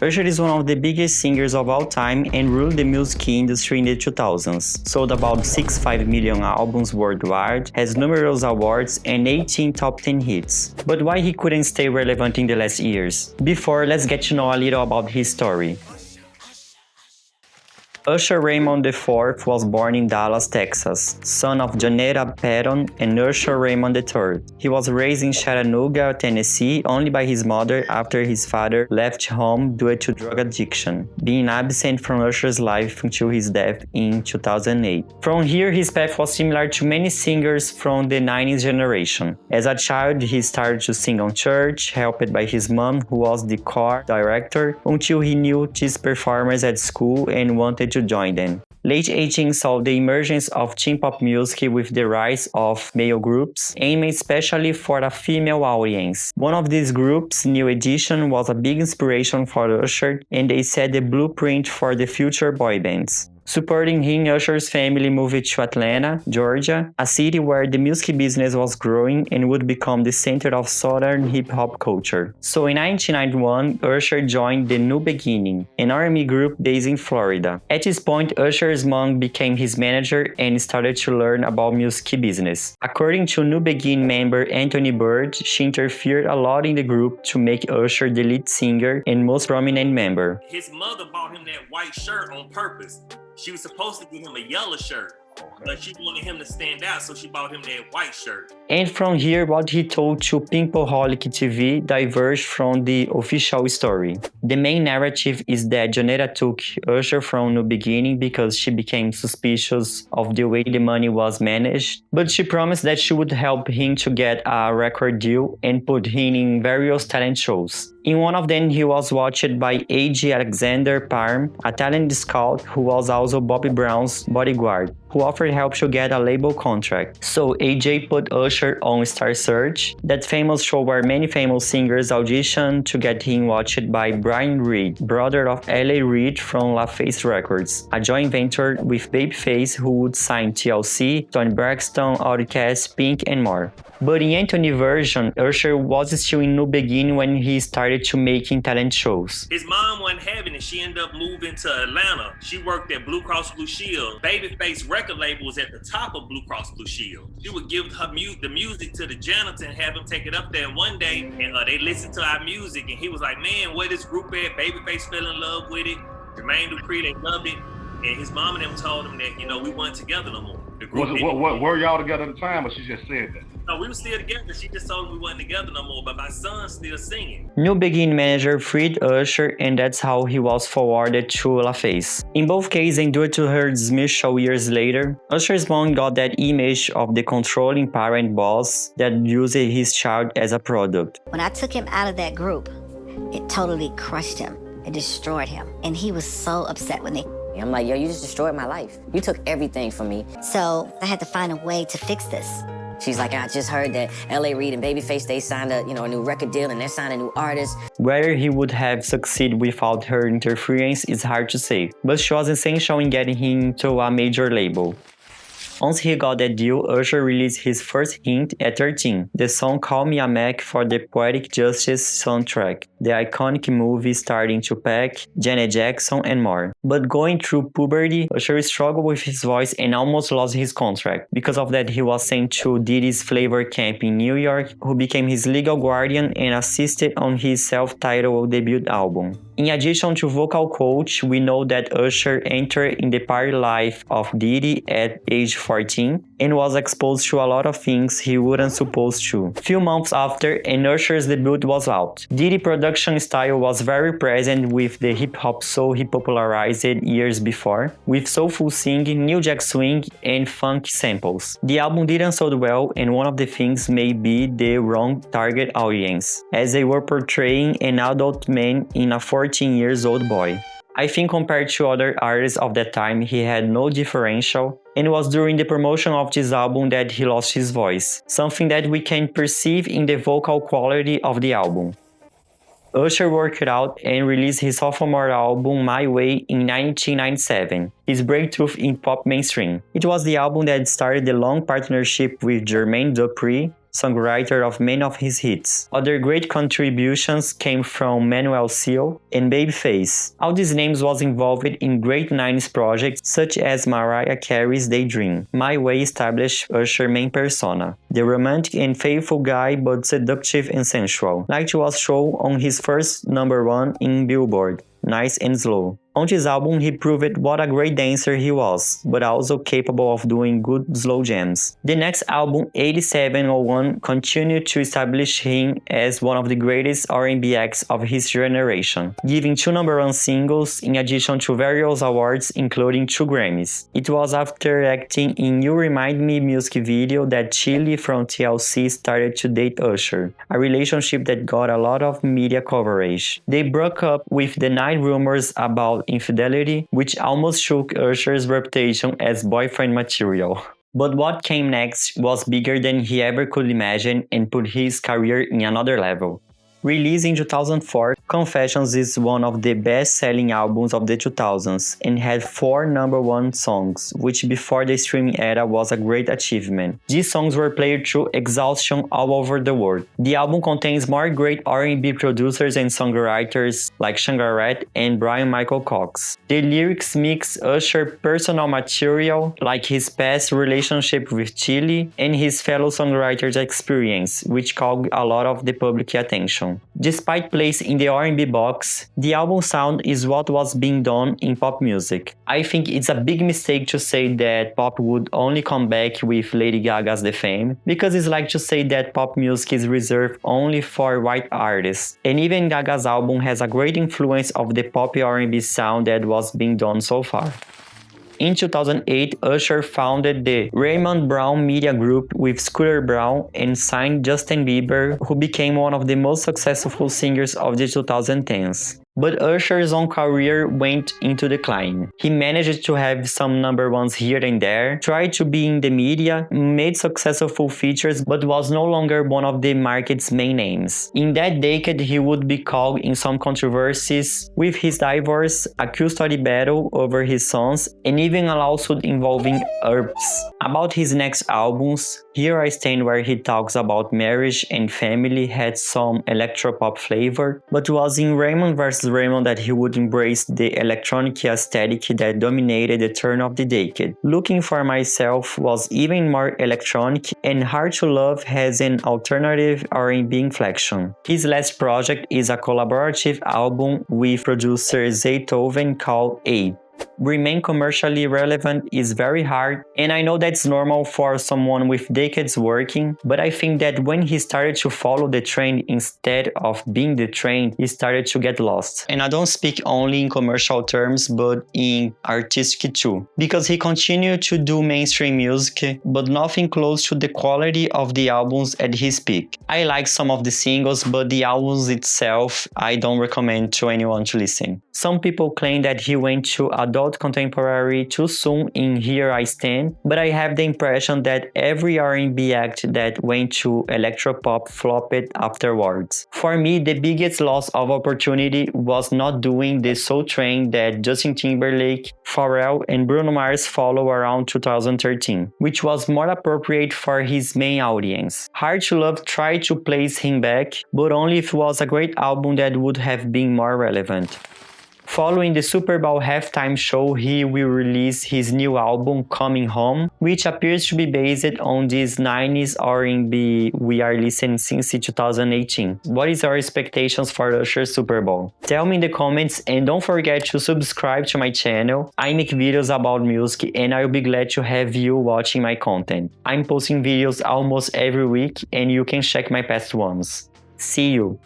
Usher is one of the biggest singers of all time and ruled the music industry in the 2000s. Sold about 65 million albums worldwide, has numerous awards and 18 top 10 hits. But why he couldn't stay relevant in the last years? Before, let's get to know a little about his story. Usher Raymond IV was born in Dallas, Texas, son of Janetta Patton and Usher Raymond III. He was raised in Chattanooga, Tennessee, only by his mother after his father left home due to drug addiction, being absent from Usher's life until his death in 2008. From here, his path was similar to many singers from the 90s generation. As a child, he started to sing on church, helped by his mom, who was the choir director, until he knew these performers at school and wanted to join them. Late 18 saw the emergence of teen pop music with the rise of male groups, aimed especially for a female audience. One of these groups, New Edition, was a big inspiration for Usher, and they set the blueprint for the future boy bands. Supporting him, Usher's family moved to Atlanta, Georgia, a city where the music business was growing and would become the center of Southern hip-hop culture. So in 1991, Usher joined the New Beginning, an R&B group based in Florida. At this point, Usher's mom became his manager and started to learn about music business. According to New Beginning member Anthony Bird, she interfered a lot in the group to make Usher the lead singer and most prominent member. His mother bought him that white shirt on purpose. She was supposed to give him a yellow shirt, but she wanted him to stand out, so she bought him that white shirt. And from here, what he told to Pimpaholic TV diverged from the official story. The main narrative is that Janetta took Usher from New Beginning because she became suspicious of the way the money was managed, but she promised that she would help him to get a record deal and put him in various talent shows. In one of them, he was watched by A.G. Alexander Parm, a talent scout who was also Bobby Brown's bodyguard, who offered help to get a label contract. So AJ put Usher on Star Search, that famous show where many famous singers auditioned to get him watched by Brian Reed, brother of L.A. Reid from LaFace Records, a joint venture with Babyface who would sign TLC, Toni Braxton, Outkast, Pink and more. But in Anthony's version, Usher was still in New Beginning when he started to making talent shows. His mom wasn't having it. She ended up moving to Atlanta. She worked at Blue Cross Blue Shield. Babyface record label was at the top of Blue Cross Blue Shield. She would give her the music to the janitor and have him take it up there. And one day, they listened to our music, and he was like, "Man, where this group at?" Babyface fell in love with it. Jermaine Dupri, they loved it. And his mom and them told him that, we weren't together no more. The group were y'all together at the time, or she just said that? No, we were still together. She just told him we weren't together no more, but my son's still singing. New Beginning manager freed Usher, and that's how he was forwarded to LaFace. In both cases, and due to her dismissal years later, Usher's mom got that image of the controlling parent boss that used his child as a product. When I took him out of that group, it totally crushed him. It destroyed him. And he was so upset with me. I'm like, yo, you just destroyed my life. You took everything from me. So I had to find a way to fix this. She's like, I just heard that L.A. Reid and Babyface, they signed a new record deal and they're signing new artists. Whether he would have succeeded without her interference is hard to say, but she was essential in getting him to a major label. Once he got that deal, Usher released his first hit at 13, the song Call Me a Mac for the Poetic Justice soundtrack, the iconic movie starring Tupac, Janet Jackson, and more. But going through puberty, Usher struggled with his voice and almost lost his contract. Because of that, he was sent to Diddy's Flavor Camp in New York, who became his legal guardian and assisted on his self-titled debut album. In addition to vocal coach, we know that Usher entered in the party life of Diddy at age 14 and was exposed to a lot of things he wasn't supposed to. Few months after, and Usher's debut was out. Diddy's production style was very present with the hip-hop soul he popularized years before, with soulful singing, New Jack Swing, and funk samples. The album didn't sold well, and one of the things may be the wrong target audience, as they were portraying an adult man in a 14-year-old boy. I think compared to other artists of that time, he had no differential, and it was during the promotion of this album that he lost his voice, something that we can perceive in the vocal quality of the album. Usher worked out and released his sophomore album My Way in 1997, his breakthrough in pop mainstream. It was the album that started the long partnership with Jermaine Dupri, songwriter of many of his hits. Other great contributions came from Manuel Seal and Babyface. All these names was involved in great 90s projects such as Mariah Carey's Daydream. My Way established Usher's main persona, the romantic and faithful guy but seductive and sensual, like it was shown on his first #1 in Billboard, Nice and Slow. On this album, he proved what a great dancer he was, but also capable of doing good slow jams. The next album, 8701, continued to establish him as one of the greatest R&B acts of his generation, giving 2 #1 singles in addition to various awards including 2 Grammys. It was after acting in You Remind Me music video that Chilli from TLC started to date Usher, a relationship that got a lot of media coverage. They broke up with the night rumors about infidelity, which almost shook Usher's reputation as boyfriend material. But what came next was bigger than he ever could imagine and put his career in another level. Released in 2004, Confessions is one of the best-selling albums of the 2000s and had 4 #1 songs, which before the streaming era was a great achievement. These songs were played to exhaustion all over the world. The album contains more great R&B producers and songwriters like Shangaret and Brian Michael Cox. The lyrics mix Usher's personal material, like his past relationship with Chilli, and his fellow songwriters' experience, which caught a lot of the public attention. Despite place in the R&B box, the album sound is what was being done in pop music. I think it's a big mistake to say that pop would only come back with Lady Gaga's The Fame, because it's like to say that pop music is reserved only for white artists. And even Gaga's album has a great influence of the pop R&B sound that was being done so far. In 2008, Usher founded the Raymond Brown Media Group with Scooter Braun and signed Justin Bieber, who became one of the most successful singers of the 2010s. But Usher's own career went into decline. He managed to have some #1s here and there, tried to be in the media, made successful features, but was no longer one of the market's main names. In that decade, he would be caught in some controversies with his divorce, a custody battle over his sons, and even a lawsuit involving herbs. About his next albums, Here I Stand, where he talks about marriage and family, had some electropop flavor, but was in Raymond vs. Raymond that he would embrace the electronic aesthetic that dominated the turn of the decade. Looking for Myself was even more electronic, and Hard to Love has an alternative R&B inflection. His last project is a collaborative album with producer Zaytoven called A. Remain commercially relevant is very hard, and I know that's normal for someone with decades working, but I think that when he started to follow the trend instead of being the trend, he started to get lost. And I don't speak only in commercial terms, but in artistic too, because he continued to do mainstream music, but nothing close to the quality of the albums at his peak. I like some of the singles, but the albums itself, I don't recommend to anyone to listen. Some people claim that he went to adult contemporary too soon in Here I Stand, but I have the impression that every R&B act that went to electropop flopped afterwards. For me, the biggest loss of opportunity was not doing the soul train that Justin Timberlake, Pharrell, and Bruno Mars followed around 2013, which was more appropriate for his main audience. Hard to Love tried to place him back, but only if it was a great album that would have been more relevant. Following the Super Bowl halftime show, he will release his new album, Coming Home, which appears to be based on this 90s R&B we are listening since 2018. What is your expectations for Usher's Super Bowl? Tell me in the comments, and don't forget to subscribe to my channel. I make videos about music, and I'll be glad to have you watching my content. I'm posting videos almost every week, and you can check my past ones. See you!